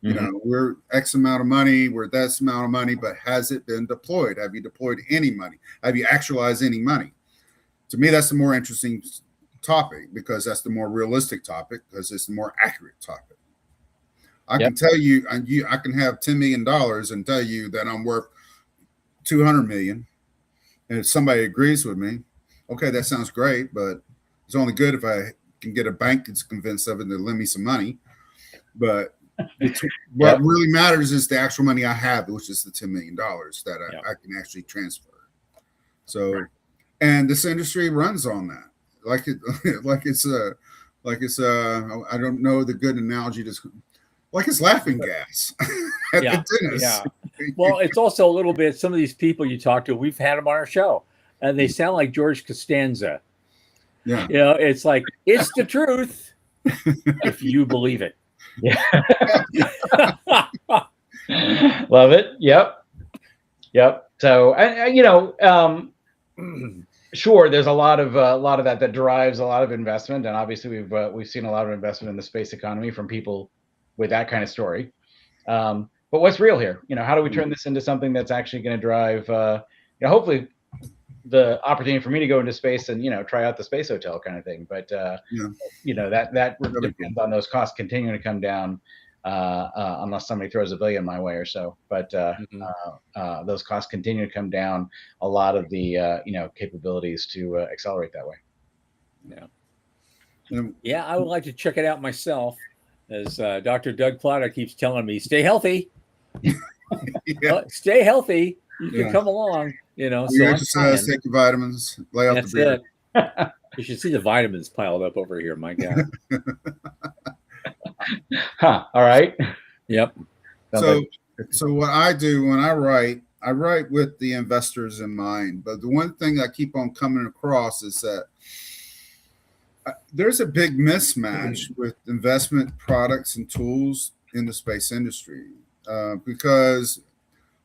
We're X amount of money, we're that amount of money, but has it been deployed? Have you deployed any money? Have you actualized any money? To me, that's the more interesting topic, because that's the more realistic topic, because it's the more accurate topic. I can tell you, I can have $10 million and tell you that I'm worth 200 million. And if somebody agrees with me, okay, that sounds great, but it's only good if I can get a bank that's convinced of it to lend me some money. But what really matters is the actual money I have, which is the $10 million that I can actually transfer. So, and this industry runs on that. Like it's I don't know the good analogy to, like it's laughing gas at the dentist. Yeah. Well, it's also a little bit, some of these people you talk to, we've had them on our show, and they sound like George Costanza. Yeah. It's like, it's the truth if you believe it. Yeah. Love it. Yep. So, sure, there's a lot of that drives a lot of investment, and obviously we've seen a lot of investment in the space economy from people with that kind of story. But what's real here? How do we turn this into something that's actually going to drive, hopefully, the opportunity for me to go into space and try out the space hotel kind of thing. But that depends on those costs continuing to come down, unless somebody throws $1 billion my way or so. But those costs continue to come down. A lot of the capabilities to accelerate that way. Yeah, I would like to check it out myself. As Dr. Doug Plata keeps telling me, stay healthy. Stay healthy. You can come along. So exercise, take your vitamins, lay off the beer. You should see the vitamins piled up over here. My God. All right. Yep. So what I do when I write with the investors in mind. But the one thing I keep on coming across is that there's a big mismatch with investment products and tools in the space industry, because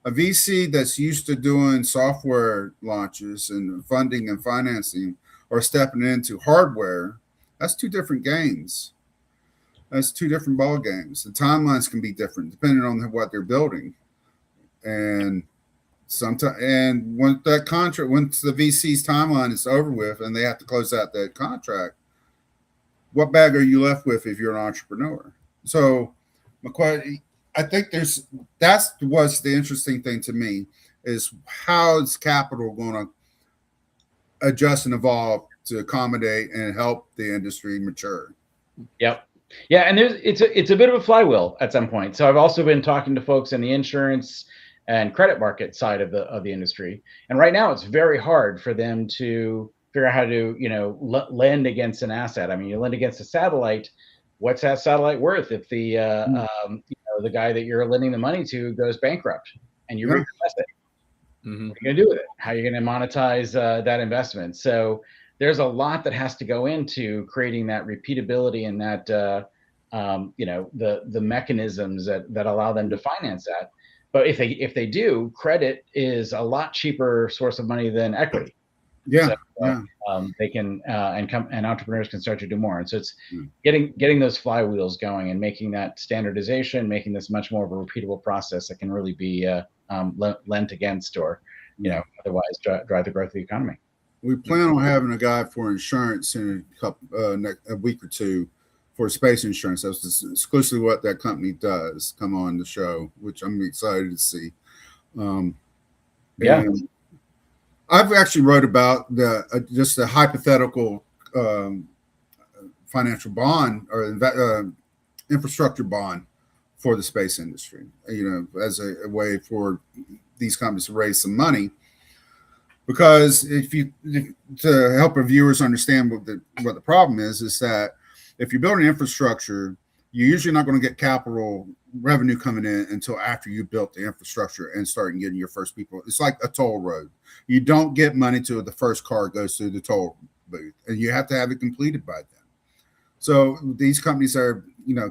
a VC that's used to doing software launches and funding and financing or stepping into hardware, that's two different games. That's two different ball games. The timelines can be different depending on what they're building. And sometimes, and once the VC's timeline is over with and they have to close out that contract, what bag are you left with if you're an entrepreneur? So I think that's what's the interesting thing to me, is how is capital going to adjust and evolve to accommodate and help the industry mature. Yep. Yeah, and it's a bit of a flywheel at some point. So I've also been talking to folks in the insurance and credit market side of the industry, and right now it's very hard for them to figure out how to lend against an asset. I mean, you lend against a satellite. What's that satellite worth if the the guy that you're lending the money to goes bankrupt and you reinvest it? What are you going to do with it? How are you going to monetize that investment? So there's a lot that has to go into creating that repeatability and that the mechanisms that allow them to finance that. But if they do, credit is a lot cheaper source of money than equity. Yeah. They can and entrepreneurs can start to do more. And so it's getting those flywheels going and making that standardization, making this much more of a repeatable process that can really be lent against or otherwise drive the growth of the economy. We plan on having a guy for insurance in a week or two for space insurance. That's exclusively what that company does. Come on the show, which I'm excited to see. I've actually wrote about just a hypothetical financial bond or infrastructure bond for the space industry, as a way for these companies to raise some money. Because to help our viewers understand what the problem is that if you're building infrastructure, you're usually not going to get capital revenue coming in until after you built the infrastructure and start getting your first people. It's like a toll road. You don't get money till the first car goes through the toll booth, and you have to have it completed by then. So these companies are,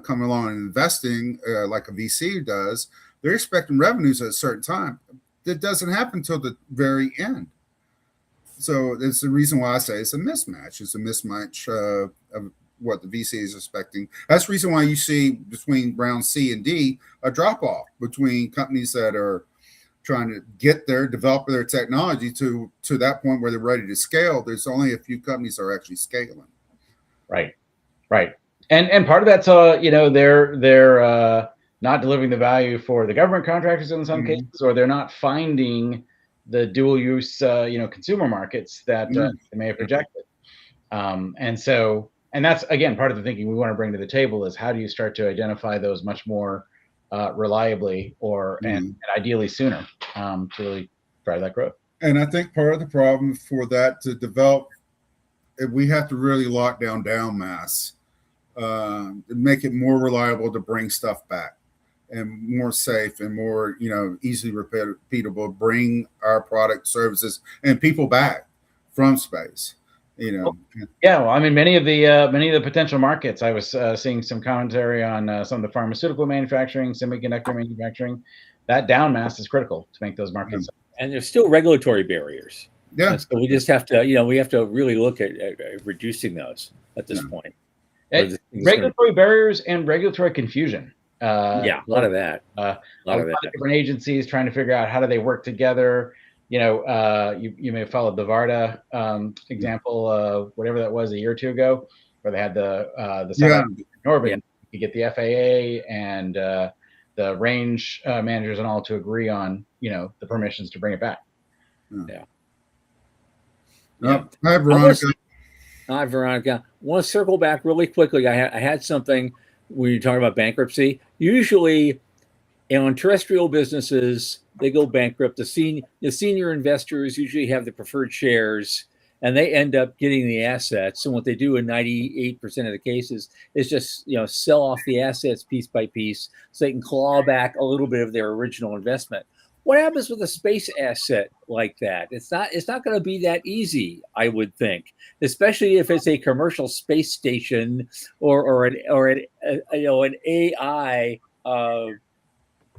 coming along and investing like a VC does. They're expecting revenues at a certain time. That doesn't happen till the very end. So it's the reason why I say it's a mismatch. It's a mismatch of what the VC is expecting. That's the reason why you see between round C and D a drop off between companies that are trying to develop their technology to that point where they're ready to scale. There's only a few companies that are actually scaling. Right. And part of that's they're not delivering the value for the government contractors in some cases, or they're not finding the dual use consumer markets that they may have projected. And that's, again, part of the thinking we want to bring to the table is how do you start to identify those much more reliably and ideally sooner to really drive that growth. And I think part of the problem for that to develop, we have to really lock down mass, make it more reliable to bring stuff back and more safe and more, easily repeatable, bring our product, services, and people back from space. Yeah, well, I mean, many of the potential markets. I was seeing some commentary on some of the pharmaceutical manufacturing, semiconductor manufacturing. That down mass is critical to make those markets. And there's still regulatory barriers. Yeah. And so we just have to, we have to really look at reducing those at this point. Regulatory barriers and regulatory confusion. A lot of that. A lot of different agencies trying to figure out how do they work together. You may have followed the Varda example, whatever that was a year or two ago, where they had the satellite in orbit. You get the FAA and the range managers and all to agree on, the permissions to bring it back. Hi, Veronica. Hi, Veronica. I want to circle back really quickly. I had something when you're talking about bankruptcy. Usually, on terrestrial businesses, they go bankrupt. The senior investors usually have the preferred shares, and they end up getting the assets. And what they do in 98% of the cases is just sell off the assets piece by piece, so they can claw back a little bit of their original investment. What happens with a space asset like that? It's not going to be that easy, I would think, especially if it's a commercial space station or an AI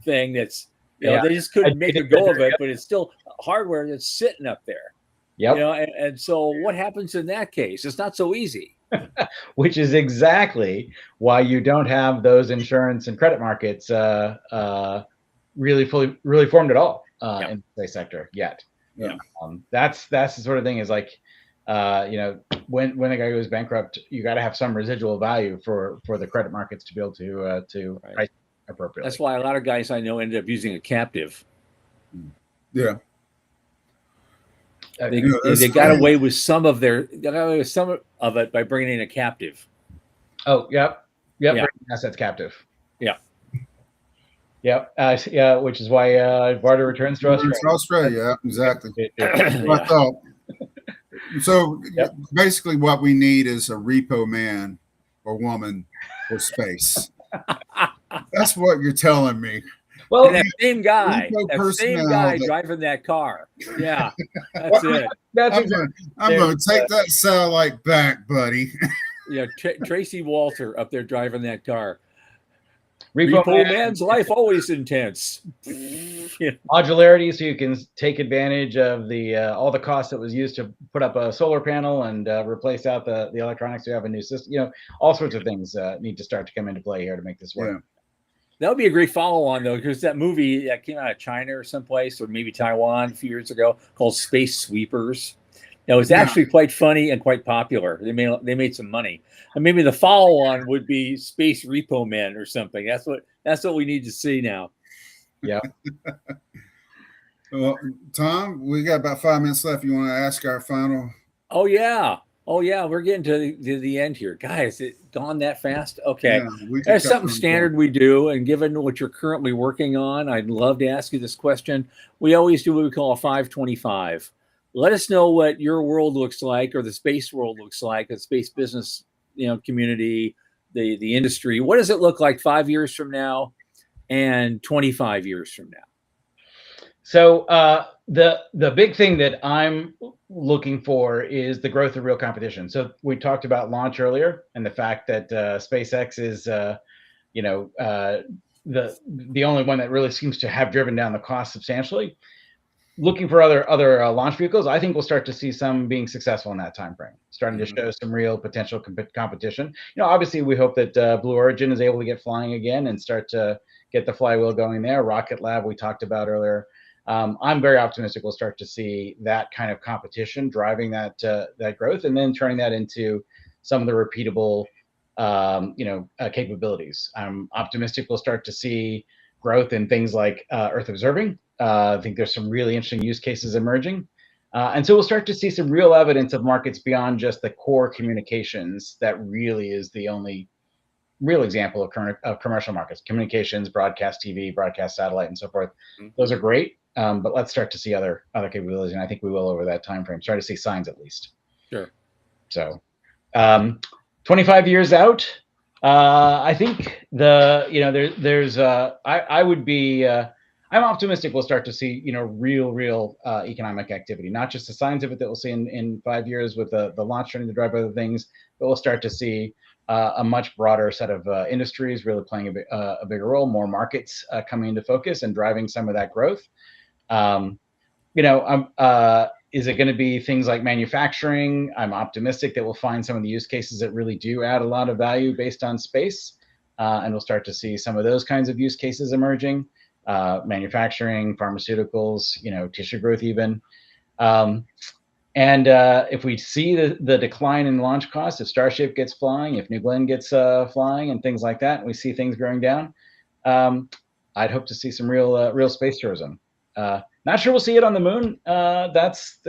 thing that's they just couldn't make a go of it, but it's still hardware that's sitting up there. And so what happens in that case? It's not so easy. Which is exactly why you don't have those insurance and credit markets really formed at all in the space sector yet. That's the sort of thing is like when a guy goes bankrupt, you got to have some residual value for the credit markets to be able to price appropriately. That's why a lot of guys I know ended up using a captive. They got away with some of it by bringing in a captive. Bringing assets captive. Which is why Varda returns to Australia. Exactly. I thought. So basically, what we need is a repo man or woman for space. That's what you're telling me. Well, that same guy driving that car. Yeah, that's it. I'm going to take that satellite back, buddy. Tracy Walter up there driving that car. Repo man's life always intense. Modularity, so you can take advantage of the all the cost that was used to put up a solar panel and replace out the electronics. You have a new system. All sorts of things need to start to come into play here to make this work. Yeah. That would be a great follow-on, though, because that movie that came out of China or someplace, or maybe Taiwan a few years ago, called Space Sweepers. It was actually quite funny and quite popular. They made some money, and maybe the follow-on would be Space Repo Men or something. That's what we need to see now. Yeah. Well, Tom, we got about 5 minutes left. You want to ask our final? Oh yeah. Oh yeah, we're getting to the end here, guys. It gone that fast? Okay, Yeah, we could there's kept something on standard going. we do, and given what you're currently working on, I'd love to ask you this question. We always do what we call a 525. Let us know what your world looks like, or the space world looks like, the space business, community, the industry. What does it look like 5 years from now, and 25 years from now? So the big thing that I'm looking for is the growth of real competition. So we talked about launch earlier, and the fact that SpaceX is the only one that really seems to have driven down the cost substantially. Looking for other launch vehicles, I think we'll start to see some being successful in that time frame, starting to show some real potential competition. Obviously, we hope that Blue Origin is able to get flying again and start to get the flywheel going there. Rocket Lab, we talked about earlier. I'm very optimistic we'll start to see that kind of competition driving that growth, and then turning that into some of the repeatable capabilities. I'm optimistic we'll start to see growth in things like Earth observing. I think there's some really interesting use cases emerging. And so we'll start to see some real evidence of markets beyond just the core communications that really is the only real example of commercial markets: communications, broadcast TV, broadcast satellite, and so forth. Those are great, but let's start to see other capabilities, and I think we will over that time frame. Start to see signs at least. Sure. So 25 years out, I think I would be I'm optimistic we'll start to see real economic activity, not just the signs of it that we'll see in 5 years with the launch turning to drive other things, but we'll start to see a much broader set of industries really playing a bigger role, more markets coming into focus and driving some of that growth. Is it going to be things like manufacturing? I'm optimistic that we'll find some of the use cases that really do add a lot of value based on space, and we'll start to see some of those kinds of use cases emerging. Manufacturing, pharmaceuticals, tissue growth even. And if we see the decline in launch costs, if Starship gets flying, if New Glenn gets flying and things like that, and we see things going down, I'd hope to see some real space tourism. Not sure we'll see it on the moon. That's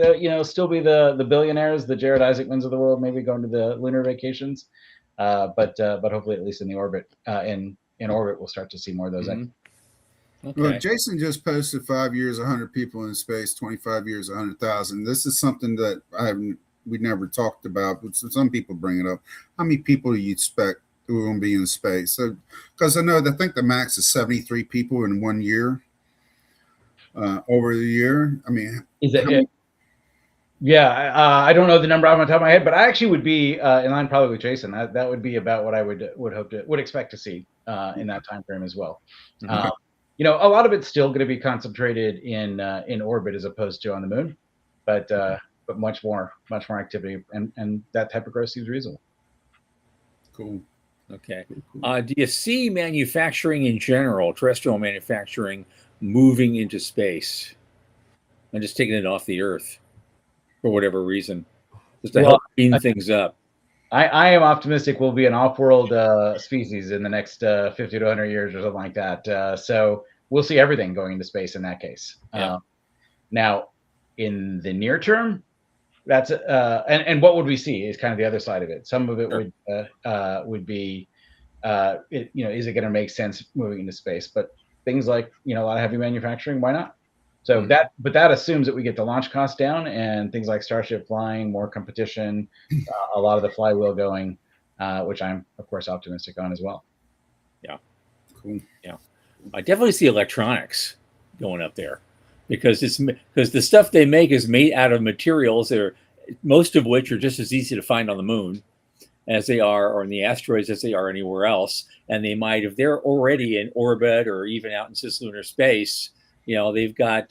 still be the billionaires, the Jared Isaacmans of the world, maybe going to the lunar vacations. But hopefully at least in the orbit, in orbit, we'll start to see more of those. Okay. Well, Jason just posted 5 years, 100 people in space, 25 years, 100,000. This is something that we never talked about, but some people bring it up. How many people do you expect who are going to be in space? So, because I think the max is 73 people in 1 year. Over the year, I mean, is it? Yeah, I don't know the number off the top of my head, but I actually would be in line probably with Jason. That would be about what I would expect to see in that time frame as well. A lot of it's still going to be concentrated in orbit as opposed to on the moon, but much more activity, and that type of growth seems reasonable. Cool. Okay. Do you see manufacturing in general, terrestrial manufacturing, moving into space and just taking it off the Earth for whatever reason, just to help clean things up? I am optimistic we'll be an off-world species in the next 50 to 100 years or something like that. So we'll see everything going into space in that case. Yeah. Now, in the near term, that's and what would we see is kind of the other side of it. Some of it would be, is it going to make sense moving into space? But things like a lot of heavy manufacturing, why not? So that assumes that we get the launch costs down and things like Starship flying, more competition, a lot of the flywheel going, which I'm of course optimistic on as well. Yeah, cool. Yeah, I definitely see electronics going up there because the stuff they make is made out of materials most of which are just as easy to find on the moon as they are, or in the asteroids as they are anywhere else. And they might, if they're already in orbit or even out in cislunar space, they've got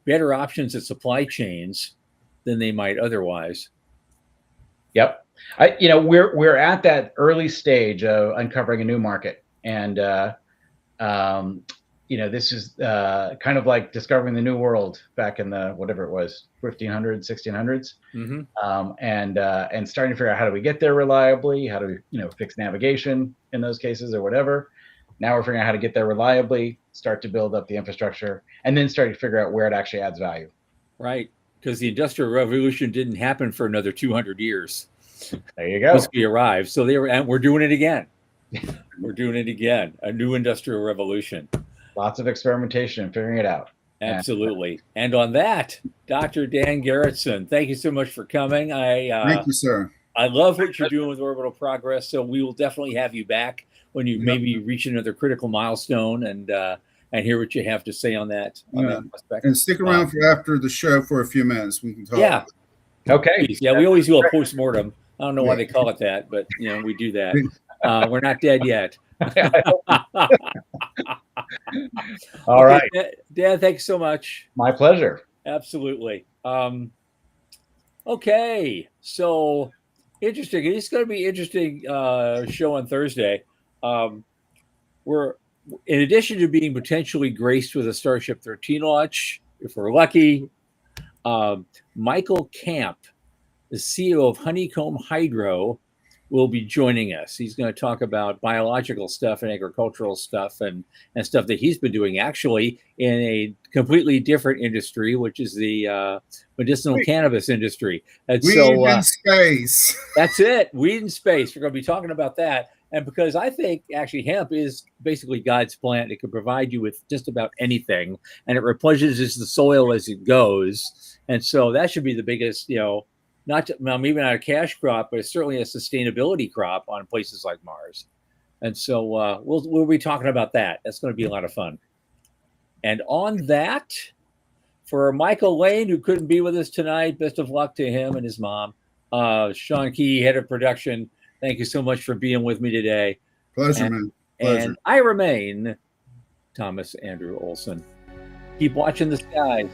better options at supply chains than they might otherwise. Yep. We're at that early stage of uncovering a new market, and this is kind of like discovering the new world back in the whatever it was, 1500s, 1600s, and starting to figure out how do we get there reliably, how do we fix navigation in those cases or whatever. Now we're figuring out how to get there reliably, start to build up the infrastructure, and then start to figure out where it actually adds value. Right. because the Industrial Revolution didn't happen for another 200 years. There you go. Once we arrived. So and we're doing it again. We're doing it again. A new Industrial Revolution. Lots of experimentation and figuring it out. Absolutely. And on that, Dr. Dan Garretson, thank you so much for coming. Thank you, sir. I love what you're doing with Orbital Progress. So we will definitely have you back when you maybe reach another critical milestone and hear what you have to say on that. That aspect. And stick around for after the show for a few minutes. We can talk. Yeah. Okay. Yeah, we always do a postmortem. I don't know why they call it that, but we do that. We're not dead yet. All right. Dan, thanks so much. My pleasure. Absolutely. Okay. So interesting. It's going to be an interesting show on Thursday. We're, in addition to being potentially graced with a Starship 13 launch, if we're lucky, Michael Camp, the CEO of Honeycomb Hydro, will be joining us. He's going to talk about biological stuff and agricultural stuff and stuff that he's been doing actually in a completely different industry, which is the medicinal cannabis industry. And Weed in space. That's it. Weed in space. We're going to be talking about that. And because I think actually hemp is basically God's plant. It can provide you with just about anything, and it replenishes the soil as it goes. And so that should be the biggest, maybe not a cash crop, but it's certainly a sustainability crop on places like Mars. And so we'll be talking about that. That's going to be a lot of fun. And on that, for Michael Lane, who couldn't be with us tonight, best of luck to him and his mom. Sean Key, head of production, thank you so much for being with me today. Pleasure, man. Pleasure. And I remain Thomas Andrew Olson. Keep watching the skies.